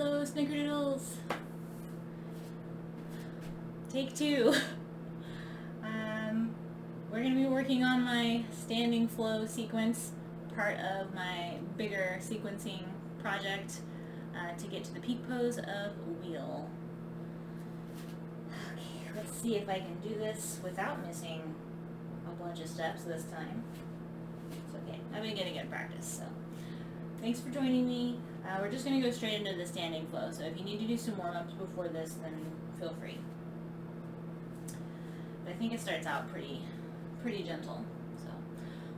Hello, Snickerdoodles. Take two. We're going to be working on my standing flow sequence, part of my bigger sequencing project to get to the peak pose of wheel. Okay, let's see if I can do this without missing a bunch of steps this time. It's okay. I've been getting good practice, so thanks for joining me. We're just going to go straight into the standing flow, so if you need to do some warm-ups before this, then feel free. But I think it starts out pretty gentle. So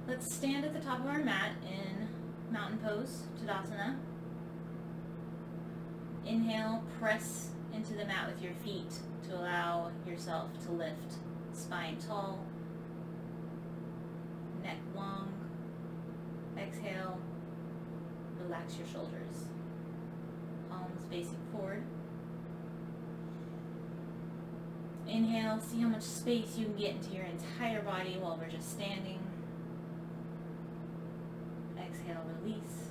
let's stand at the top of our mat in mountain pose, Tadasana. Inhale, press into the mat with your feet to allow yourself to lift. Spine tall, neck long. Exhale, relax your shoulders. Palms facing forward. Inhale, see how much space you can get into your entire body while we're just standing. Exhale, release.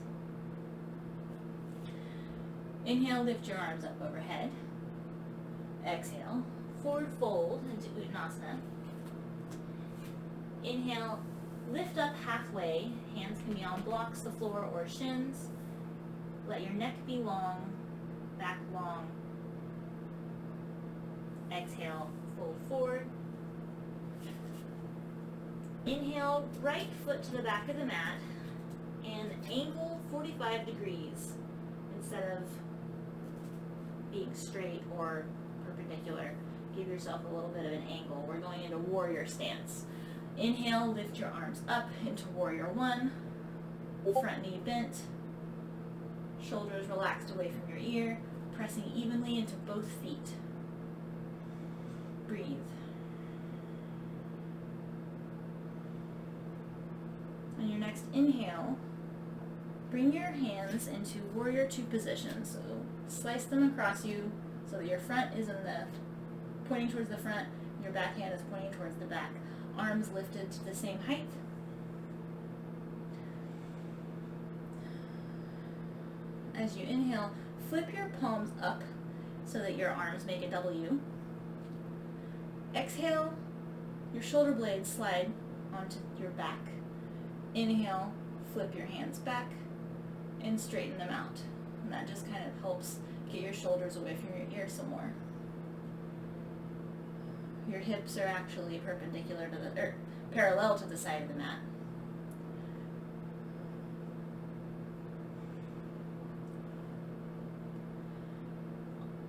Inhale, lift your arms up overhead. Exhale, forward fold into Uttanasana. Inhale, lift up halfway. Hands can be on blocks, the floor, or shins. Let your neck be long, back long. Exhale, fold forward. Inhale, right foot to the back of the mat and angle 45 degrees instead of being straight or perpendicular. Give yourself a little bit of an angle. We're going into warrior stance. Inhale, lift your arms up into warrior one. Front knee bent. Shoulders relaxed away from your ear, pressing evenly into both feet. Breathe. On your next inhale, bring your hands into warrior two position. So slice them across you so that your front is pointing towards the front, and your back hand is pointing towards the back. Arms lifted to the same height. As you inhale, flip your palms up so that your arms make a W. Exhale, your shoulder blades slide onto your back. Inhale, flip your hands back and straighten them out. And that just kind of helps get your shoulders away from your ear some more. Your hips are actually parallel to the side of the mat.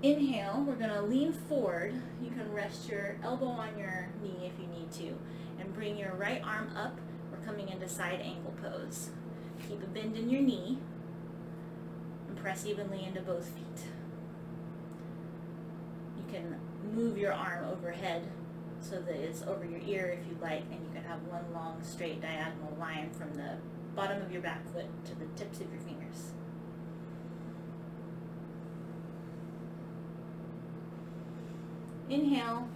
Inhale, we're going to lean forward. You can rest your elbow on your knee if you need to, and bring your right arm up. We're coming into side angle pose. Keep a bend in your knee and press evenly into both feet. You can move your arm overhead so that it's over your ear if you'd like, and you can have one long straight diagonal line from the bottom of your back foot to the tips of your fingers. Inhale,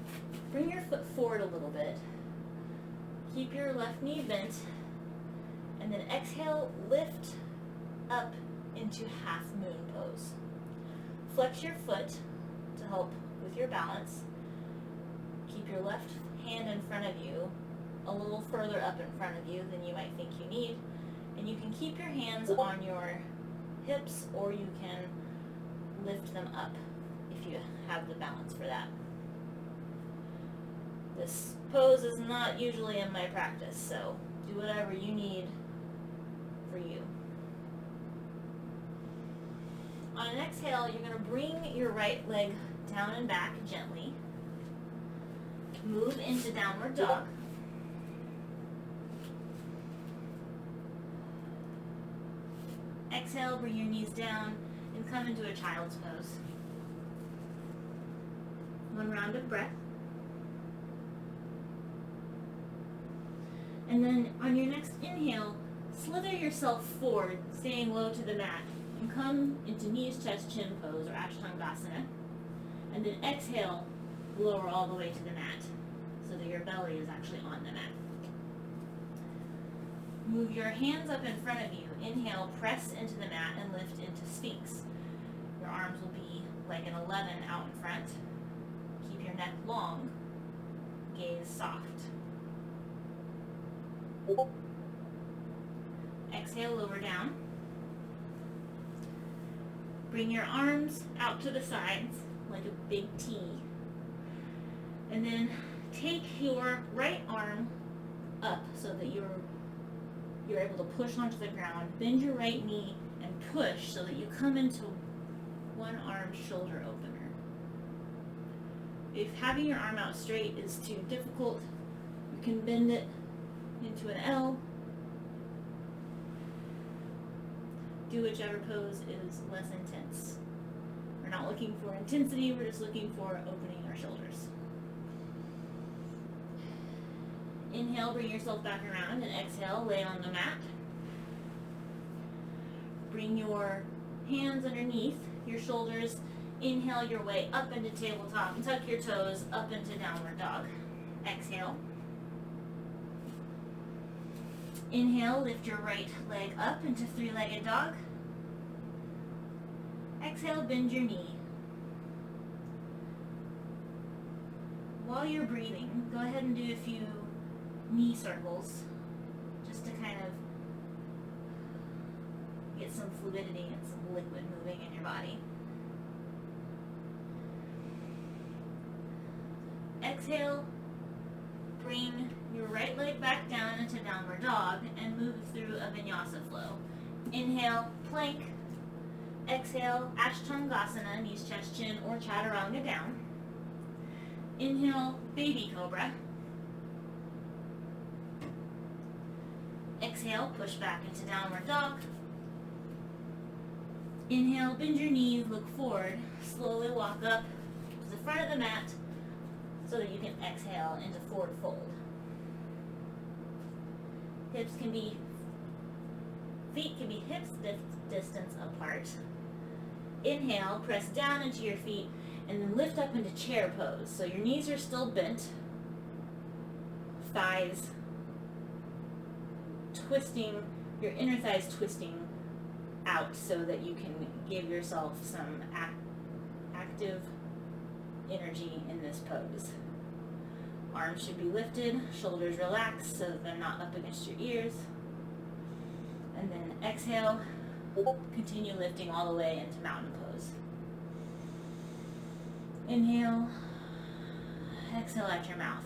bring your foot forward a little bit. Keep your left knee bent, and then exhale, lift up into half moon pose. Flex your foot to help with your balance. Keep your left hand in front of you, a little further up in front of you than you might think you need. And you can keep your hands on your hips, or you can lift them up if you have the balance for that. This pose is not usually in my practice, so do whatever you need for you. On an exhale, you're going to bring your right leg down and back gently. Move into downward dog. Exhale, bring your knees down and come into a child's pose. One round of breath. And then on your next inhale, slither yourself forward, staying low to the mat, and come into knees, chest, chin pose, or Ashtanga. And then exhale, lower all the way to the mat, so that your belly is actually on the mat. Move your hands up in front of you. Inhale, press into the mat and lift into Sphinx. Your arms arms will be like an 11 out in front. Keep your neck long, gaze soft. Exhale, lower down. Bring your arms out to the sides like a big T. And then take your right arm up so that you're able to push onto the ground. Bend your right knee and push so that you come into one arm shoulder opener. If having your arm out straight is too difficult, you can bend it into an L. Do whichever pose is less intense. We're not looking for intensity, we're just looking for opening our shoulders. Inhale, bring yourself back around, and exhale, lay on the mat. Bring your hands underneath your shoulders. Inhale your way up into tabletop, and tuck your toes up into downward dog. Exhale. Inhale, lift your right leg up into three-legged dog. Exhale, bend your knee. While you're breathing, go ahead and do a few knee circles just to kind of get some fluidity and some liquid moving in your body. Exhale, bring your right leg back down into downward dog and move through a vinyasa flow. Inhale, plank. Exhale, Ashtangasana, knees, chest, chin, or chaturanga down. Inhale, baby cobra. Exhale, push back into downward dog. Inhale, bend your knees, look forward. Slowly walk up to the front of the mat so that you can exhale into forward fold. Feet can be hips distance apart. Inhale, press down into your feet, and then lift up into chair pose. So your knees are still bent, thighs twisting, your inner thighs twisting out so that you can give yourself some active energy in this pose. Arms should be lifted, shoulders relaxed so that they're not up against your ears. And then exhale, continue lifting all the way into mountain pose. Inhale, exhale out your mouth.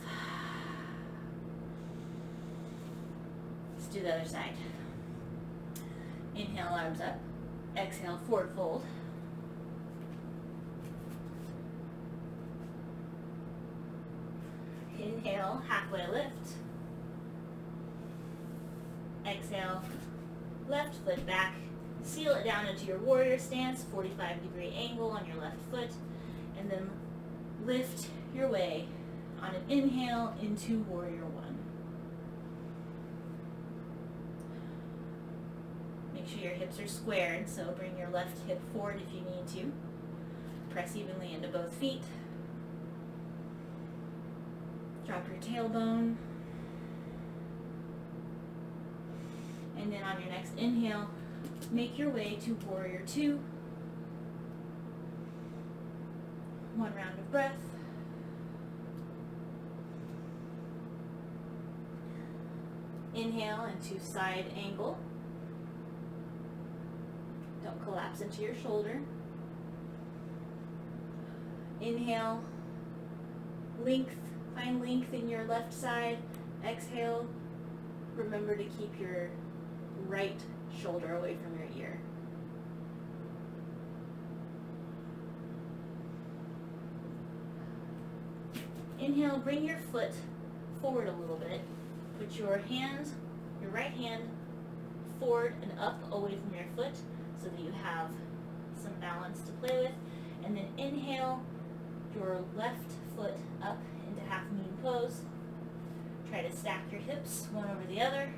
Let's do the other side. Inhale, arms up. Exhale, forward fold. Inhale, halfway lift. Exhale, left foot back. Seal it down into your warrior stance, 45-degree angle on your left foot, and then lift your way on an inhale into warrior one. Make sure your hips are squared, so bring your left hip forward if you need to. Press evenly into both feet. Drop your tailbone. And then on your next inhale, make your way to warrior two. One round of breath. Inhale into side angle. Don't collapse into your shoulder. Inhale, length, find length in your left side. Exhale, remember to keep your right shoulder away from your ear. Inhale, bring your foot forward a little bit. Put your hand, your right hand, forward and up away from your foot so that you have some balance to play with. And then inhale your left foot up into half moon pose. Try to stack your hips one over the other.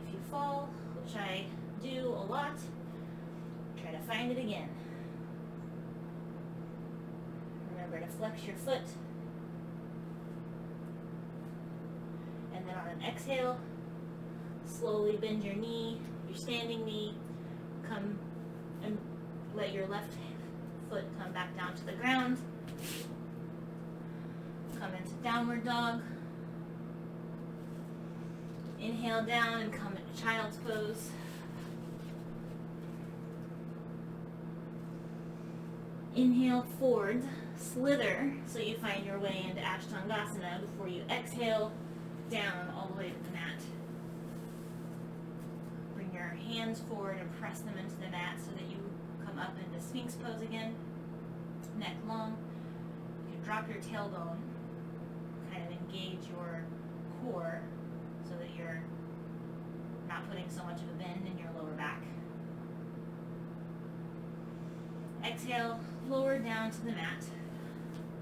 If you fall, which I do a lot, try to find it again. Remember to flex your foot. And then on an exhale, slowly bend your knee, your standing knee. Come and let your left foot, come back down to the ground. Come into downward dog. Inhale down and come into child's pose. Inhale forward, slither so you find your way into Uttanasana before you exhale down all the way to the mat. Bring your hands forward and press them into the mat so that you come up into Sphinx Pose again, neck long. You can drop your tailbone, kind of engage your core so that you're not putting so much of a bend in your lower back. Exhale, lower down to the mat.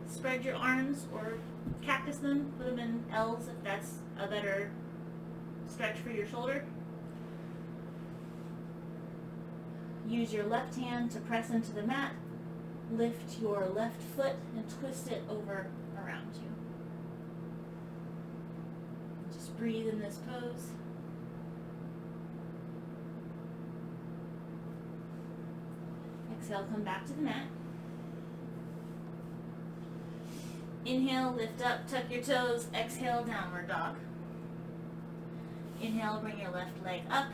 Spread your arms or cactus them, put them in L's if that's a better stretch for your shoulder. Use your left hand to press into the mat. Lift your left foot and twist it over around you. Just breathe in this pose. Exhale, come back to the mat. Inhale, lift up, tuck your toes. Exhale, downward dog. Inhale, bring your left leg up.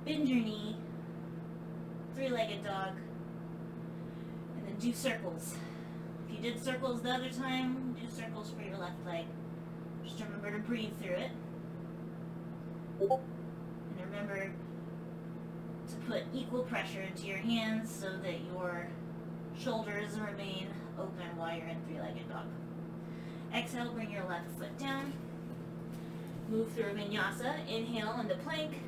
Bend your knee. Three-legged dog. And then do circles. If you did circles the other time, do circles for your left leg. Just remember to breathe through it. And remember to put equal pressure into your hands so that your shoulders remain open while you're in three-legged dog. Exhale, bring your left foot down. Move through a vinyasa. Inhale into plank.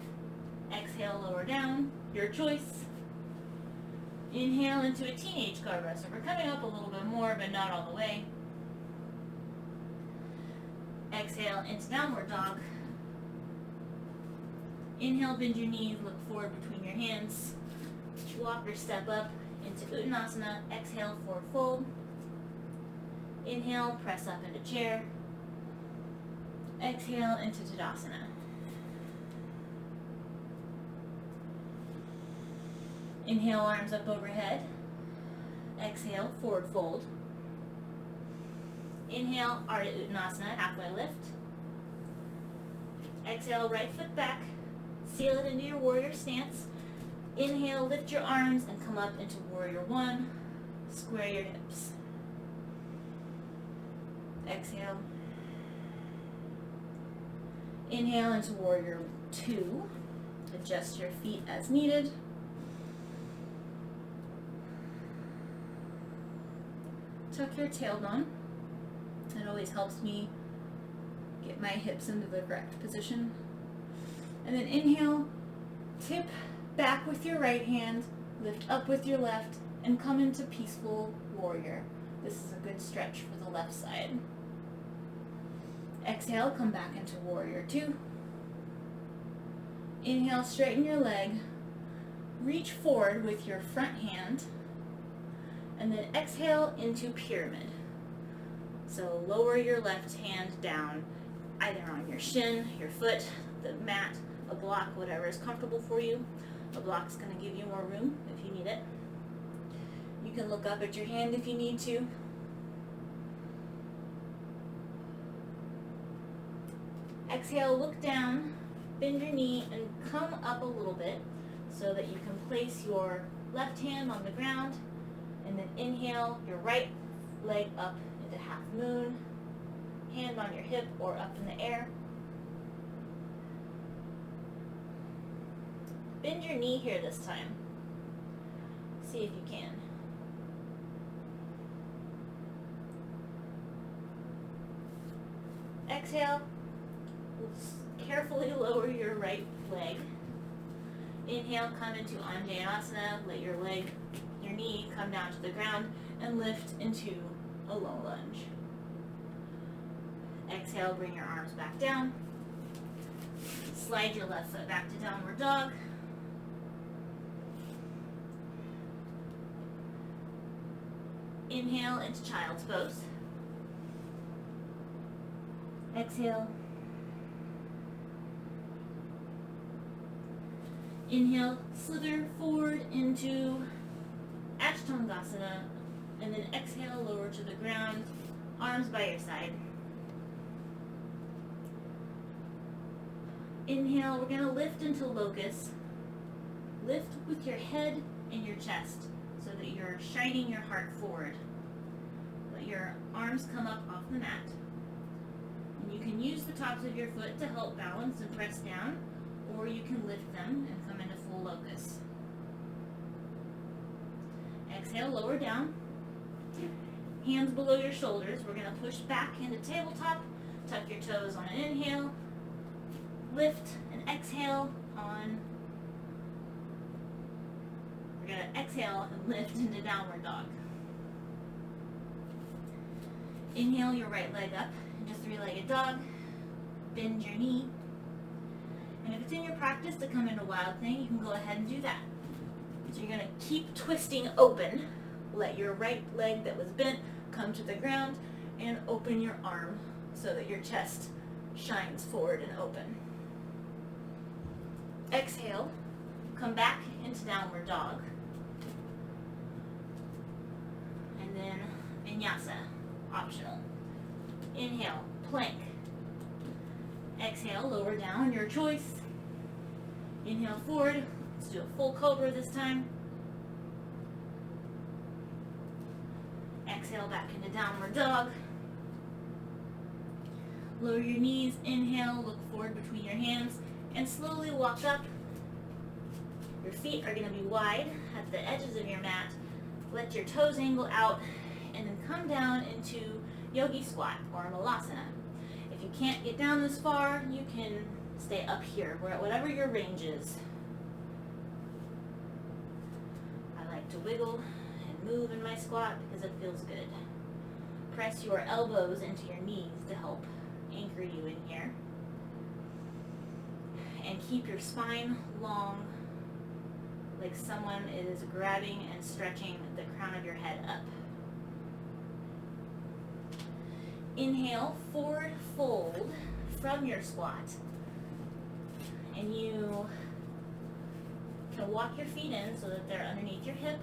Exhale, lower down. Your choice. Inhale into a teenage Cobra. So we're coming up a little bit more, but not all the way. Exhale into downward dog. Inhale, bend your knees, look forward between your hands. Walk or step up into Uttanasana. Exhale, forward fold. Inhale, press up into chair. Exhale into Tadasana. Inhale, arms up overhead. Exhale, forward fold. Inhale, Ardha Uttanasana, halfway lift. Exhale, right foot back. Seal it into your warrior stance. Inhale, lift your arms and come up into warrior one. Square your hips. Exhale. Inhale into warrior two. Adjust your feet as needed. Tuck your tailbone. It always helps me get my hips into the correct position. And then inhale, tip back with your right hand, lift up with your left, and come into peaceful warrior. This is a good stretch for the left side. Exhale, come back into warrior two. Inhale, straighten your leg. Reach forward with your front hand. And then exhale into pyramid. So lower your left hand down, either on your shin, your foot, the mat, a block, whatever is comfortable for you. A block's going to give you more room if you need it. You can look up at your hand if you need to. Exhale, look down, bend your knee, and come up a little bit so that you can place your left hand on the ground, and then inhale your right leg up into half moon, hand on your hip or up in the air. Bend your knee here this time. See if you can. Exhale. Carefully lower your right leg. Inhale, come into Untitled. Let your knee come down to the ground and lift into a low lunge. Exhale, bring your arms back down. Slide your left foot back to downward dog. Inhale into child's pose. Exhale. Inhale, slither forward into Uttanasana. Uttanasana, and then exhale, lower to the ground, arms by your side. Inhale, we're going to lift into locust. Lift with your head and your chest so that you're shining your heart forward. Let your arms come up off the mat. And you can use the tops of your foot to help balance and press down, or you can lift them and come into full locust. Exhale, lower down. Hands below your shoulders. We're going to push back into tabletop. Tuck your toes on an inhale. Lift and exhale on. We're going to exhale and lift into downward dog. Inhale your right leg up into three-legged dog. Bend your knee. And if it's in your practice to come into wild thing, you can go ahead and do that. So you're going to keep twisting open. Let your right leg that was bent come to the ground and open your arm so that your chest shines forward and open. Exhale, come back into downward dog. And then vinyasa, optional. Inhale, plank. Exhale, lower down, your choice. Inhale forward. Let's do a full cobra this time. Exhale back into downward dog. Lower your knees, inhale, look forward between your hands, and slowly walk up. Your feet are going to be wide at the edges of your mat. Let your toes angle out, and then come down into yogi squat or malasana. If you can't get down this far, you can stay up here, whatever your range is. I like to wiggle and move in my squat because it feels good. Press your elbows into your knees to help anchor you in here. And keep your spine long, like someone is grabbing and stretching the crown of your head up. Inhale, forward fold from your squat. And you can walk your feet in so that they're underneath your hip.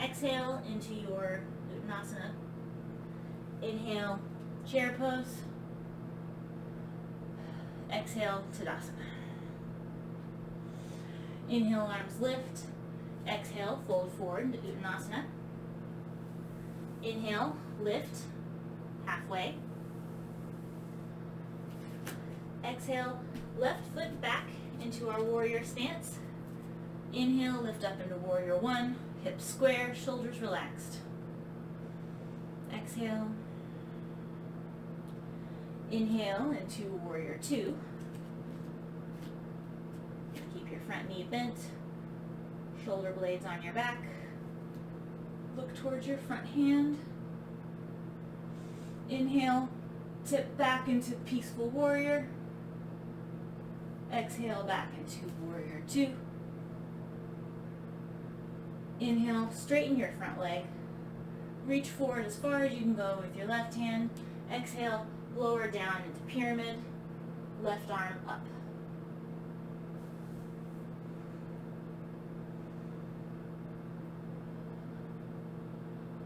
Exhale into your Uttanasana. Inhale, chair pose. Exhale, Tadasana. Inhale, arms lift. Exhale, fold forward into Uttanasana. Inhale, lift, halfway. Exhale, left foot back into our warrior stance. Inhale, lift up into warrior one, hips square, shoulders relaxed. Exhale. Inhale into warrior two. Keep your front knee bent, shoulder blades on your back. Look towards your front hand. Inhale, tip back into peaceful warrior. Exhale back into warrior two. Inhale, straighten your front leg. Reach forward as far as you can go with your left hand. Exhale, lower down into pyramid, left arm up.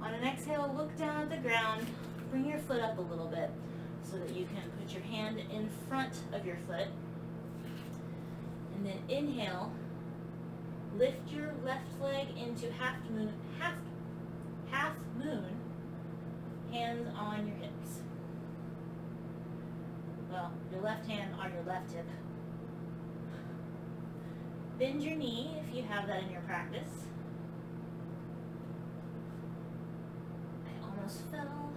On an exhale, look down at the ground, bring your foot up a little bit so that you can put your hand in front of your foot. And then inhale, lift your left leg into half moon, hands on your hips. Well, your left hand on your left hip. Bend your knee if you have that in your practice. I almost fell.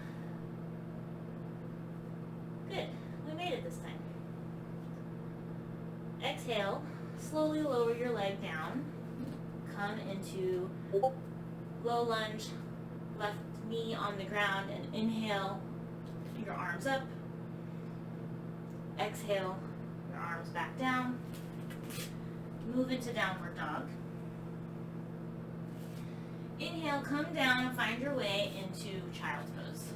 Good, we made it this time. Exhale, slowly lower your leg down. Come into low lunge, left knee on the ground, and inhale, your arms up. Exhale, your arms back down. Move into downward dog. Inhale, come down and find your way into child's pose.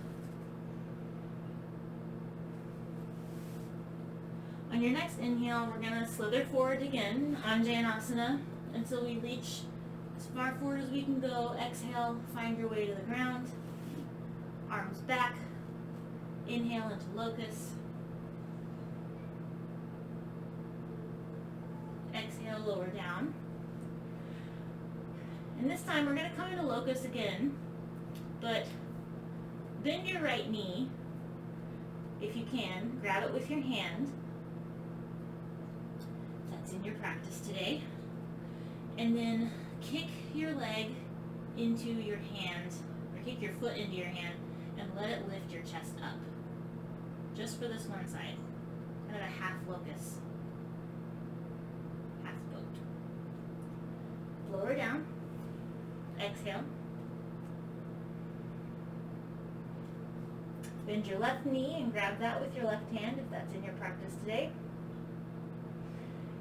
On your next inhale, we're going to slither forward again, Untitled Chapter, until we reach As far forward as we can go. Exhale, find your way to the ground. Arms back. Inhale into locust. Exhale, lower down. And this time we're going to come into locust again, but bend your right knee if you can. Grab it with your hand. That's in your practice today. And then kick your leg into your hand, or kick your foot into your hand, and let it lift your chest up. Just for this one side. Kind of a half locust. Half boat. Lower down. Exhale. Bend your left knee and grab that with your left hand if that's in your practice today.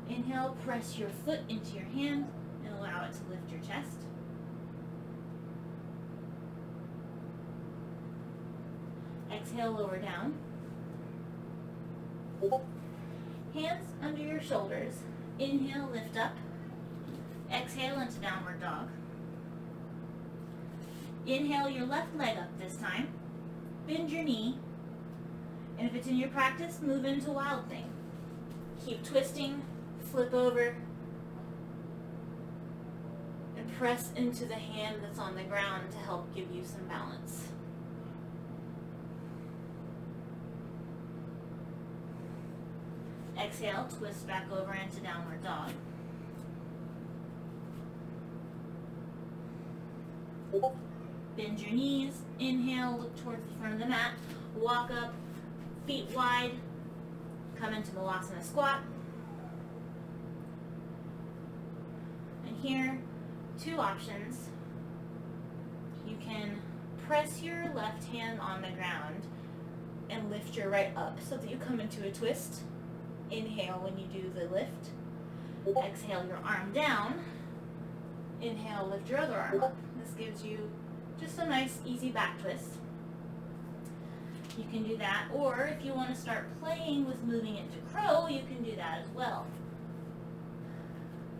Inhale, press your foot into your hand and allow it to lift your chest. Exhale, lower down. Hands under your shoulders. Inhale, lift up. Exhale into downward dog. Inhale your left leg up this time. Bend your knee. And if it's in your practice, move into wild thing. Keep twisting, flip over, and press into the hand that's on the ground to help give you some balance. Exhale, twist back over into downward dog. Bend your knees. Inhale, look towards the front of the mat. Walk up, feet wide. Come into Malasana squat. And here, two options. You can press your left hand on the ground and lift your right up so that you come into a twist. Inhale when you do the lift. Exhale your arm down. Inhale, lift your other arm up. This gives you just a nice, easy back twist. You can do that, or if you want to start playing with moving into crow, you can do that as well.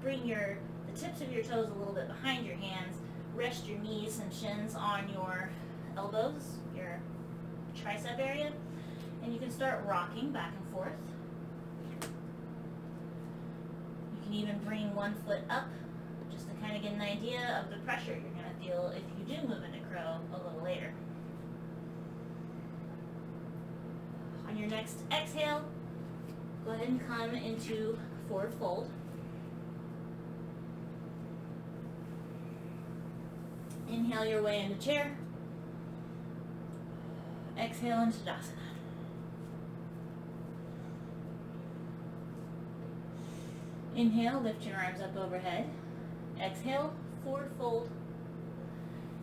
Bring the tips of your toes a little bit behind your hands. Rest your knees and shins on your elbows, your tricep area, and you can start rocking back and forth. You can even bring one foot up just to kind of get an idea of the pressure you're going to feel if you do move into crow a little later. On your next exhale, go ahead and come into forward fold. Inhale your way into chair. Exhale into Tadasana. Inhale, lift your arms up overhead. Exhale, forward fold.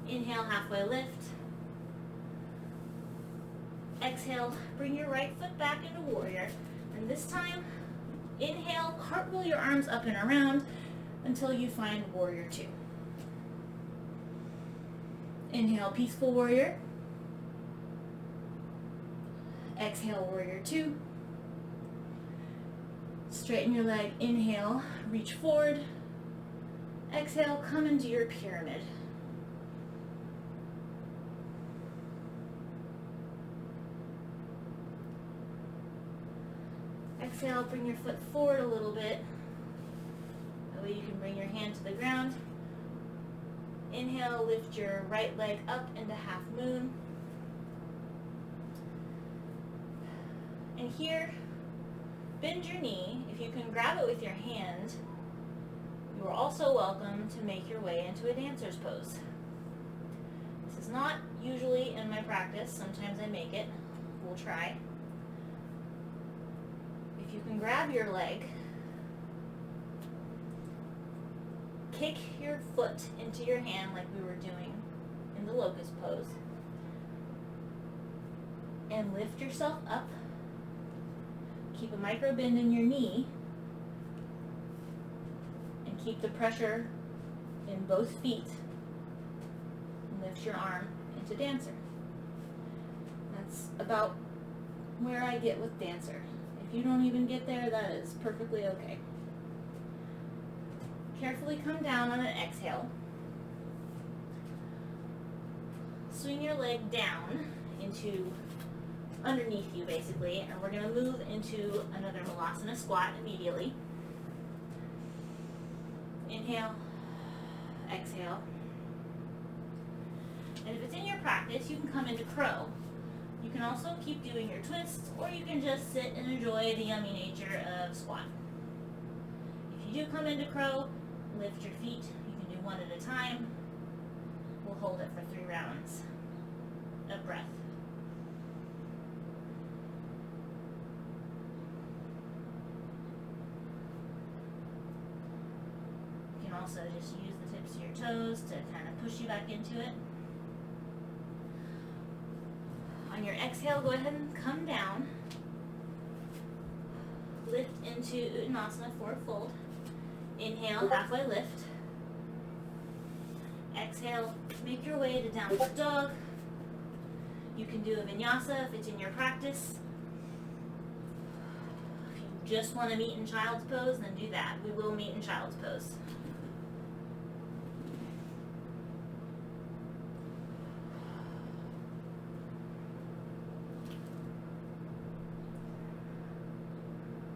Inhale, halfway lift. Exhale, bring your right foot back into warrior. And this time, inhale, cartwheel your arms up and around until you find warrior two. Inhale, peaceful warrior. Exhale, warrior two. Straighten your leg, inhale, reach forward. Exhale, come into your pyramid. Exhale, bring your foot forward a little bit. That way you can bring your hand to the ground. Inhale, lift your right leg up into half moon. And here, bend your knee. If you can grab it with your hand, you are also welcome to make your way into a dancer's pose. This is not usually in my practice. Sometimes I make it. We'll try. If you can grab your leg, kick your foot into your hand like we were doing in the locust pose, and lift yourself up. Keep a micro bend in your knee, and keep the pressure in both feet, and lift your arm into dancer. That's about where I get with dancer. If you don't even get there, that is perfectly okay. Carefully come down on an exhale. swing your leg down into underneath you basically, and we're going to move into another Malasana squat immediately. Inhale, exhale. And if it's in your practice, you can come into crow. You can also keep doing your twists, or you can just sit and enjoy the yummy nature of squat. If you do come into crow, lift your feet. You can do one at a time. We'll hold it for 3 rounds of breath. You can also just use the tips of your toes to kind of push you back into it. On your exhale, go ahead and come down. Lift into Uttanasana, forward fold. Inhale, halfway lift. Exhale, make your way to downward dog. You can do a vinyasa if it's in your practice. If you just want to meet in child's pose, then do that. We will meet in child's pose.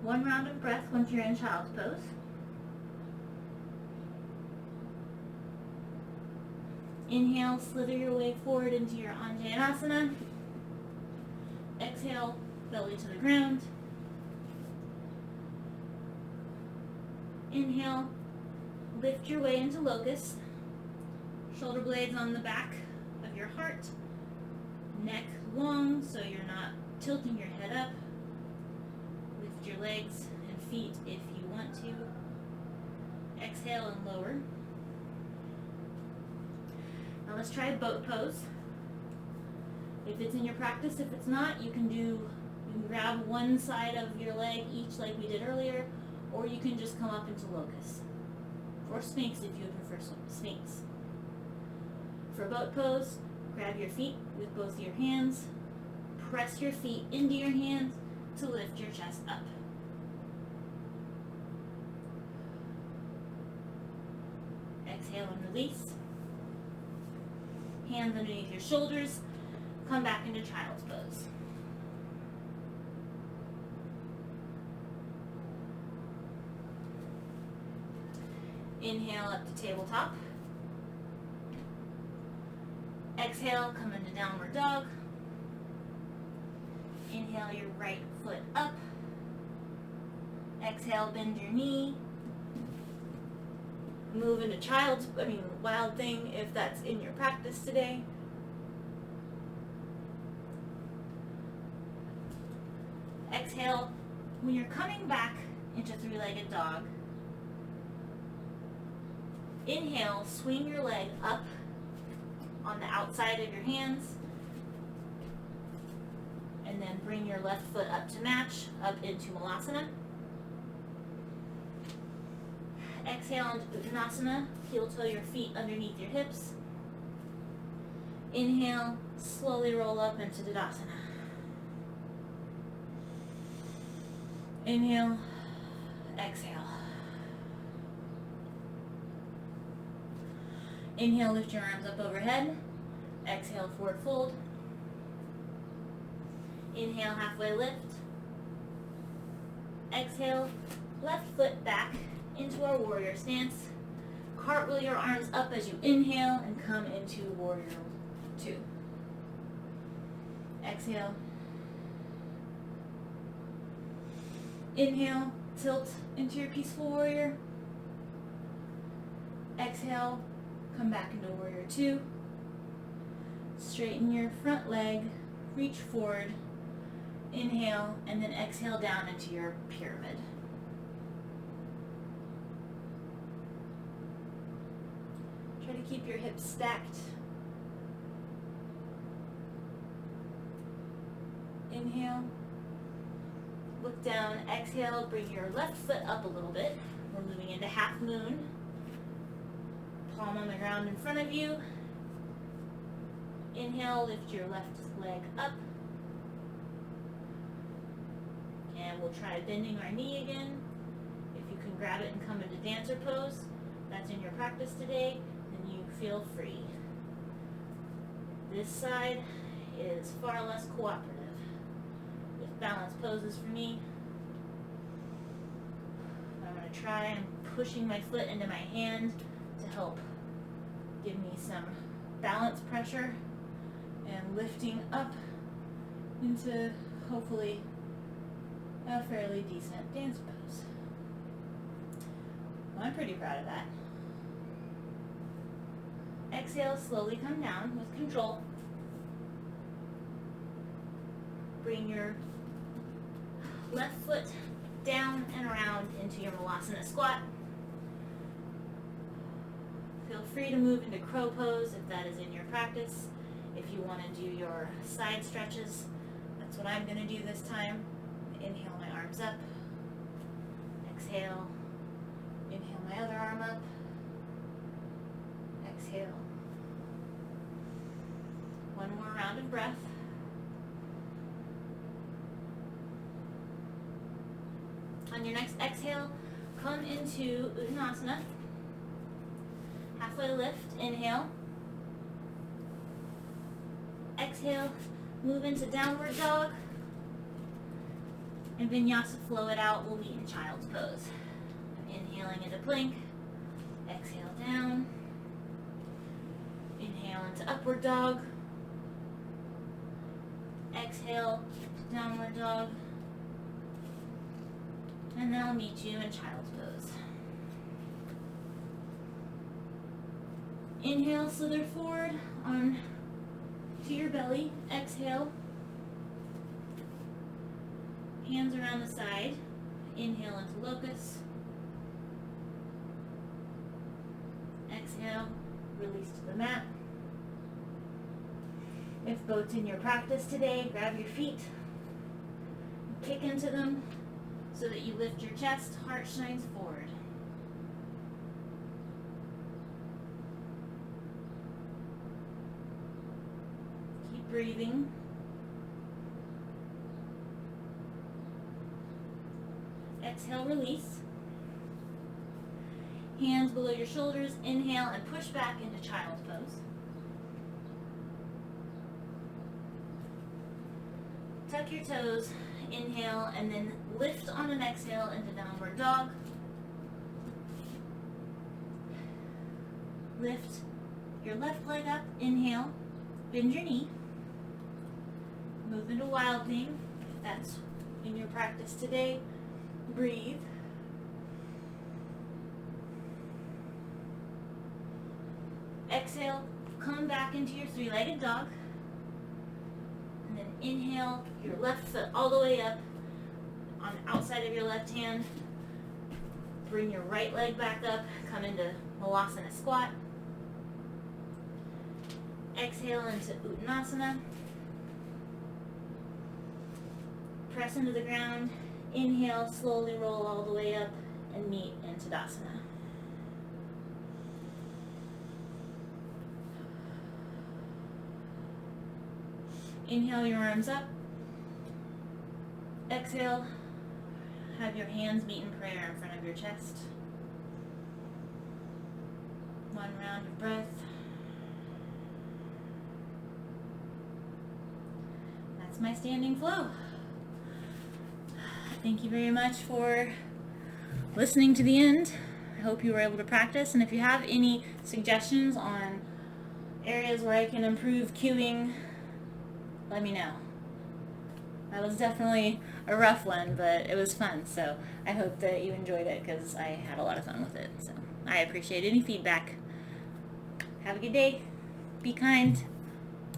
One round of breath once you're in child's pose. Inhale, slither your way forward into your Untitled. Exhale, belly to the ground. Inhale, lift your way into locust. Shoulder blades on the back of your heart. Neck long so you're not tilting your head up. Lift your legs and feet if you want to. Exhale and lower. Now let's try boat pose. If it's in your practice, if it's not, you can grab one side of your leg each like we did earlier, or you can just come up into locust. Or Sphinx if you would prefer Sphinx. For boat pose, grab your feet with both your hands. Press your feet into your hands to lift your chest up. Exhale and release. Hands underneath your shoulders. Come back into child's pose. Inhale up to tabletop. Exhale, come into downward dog. Inhale your right foot up. Exhale, bend your knee. Move into wild thing if that's in your practice today. Exhale, when you're coming back into 3-legged dog, inhale, swing your leg up on the outside of your hands, and then bring your left foot up to match, up into Malasana. Exhale into Uttanasana, heel toe your feet underneath your hips. Inhale, slowly roll up into Tadasana. Inhale, exhale. Inhale, lift your arms up overhead. Exhale, forward fold. Inhale, halfway lift. Exhale, left foot back into our warrior stance. Cartwheel your arms up as you inhale and come into warrior 2. Exhale. Inhale, tilt into your peaceful warrior. Exhale, come back into warrior 2. Straighten your front leg, reach forward, inhale, and then exhale down into your pyramid. Try to keep your hips stacked. Inhale. Look down, exhale, bring your left foot up a little bit. We're moving into half moon. Palm on the ground in front of you. Inhale, lift your left leg up. And we'll try bending our knee again. If you can grab it and come into dancer pose, that's in your practice today, then you feel free. This side is far less cooperative with balance poses for me. I'm going to try and pushing my foot into my hand to help give me some balance pressure and lifting up into hopefully a fairly decent dance pose. Well, I'm pretty proud of that. Exhale, slowly come down with control. Bring your left foot down and around into your Malasana squat. Feel free to move into crow pose if that is in your practice. If you want to do your side stretches, that's what I'm going to do this time. Inhale my arms up. Exhale. Inhale my other arm up. Exhale. One more round of breath. On your next exhale, come into Uttanasana. Halfway lift, inhale. Exhale, move into downward dog. And vinyasa, flow it out, we'll meet in child's pose. Inhaling into plank. Exhale down. Inhale into upward dog. Exhale, downward dog. And then I'll meet you in child's pose. Inhale, slither forward on to your belly. Exhale. Hands around the side. Inhale into locust. Exhale, release to the mat. If boat's in your practice today, grab your feet, kick into them so that you lift your chest, heart shines forward. Keep breathing. Exhale, release. Hands below your shoulders, inhale and push back into child's pose. Tuck your toes, inhale, and then lift on an exhale into downward dog. Lift your left leg up, inhale, bend your knee. Move into wild thing, if that's in your practice today. Breathe. Exhale, come back into your three-legged dog. And then inhale your left foot all the way up on the outside of your left hand. Bring your right leg back up, come into Malasana squat. Exhale into Uttanasana. Press into the ground. Inhale, slowly roll all the way up and meet in Tadasana. Inhale your arms up. Exhale, have your hands meet in prayer in front of your chest. One round of breath. That's my standing flow. Thank you very much for listening to the end. I hope you were able to practice, and if you have any suggestions on areas where I can improve cueing, let me know. That was definitely a rough one, but it was fun, so I hope that you enjoyed it because I had a lot of fun with it. So I appreciate any feedback. Have a good day. Be kind.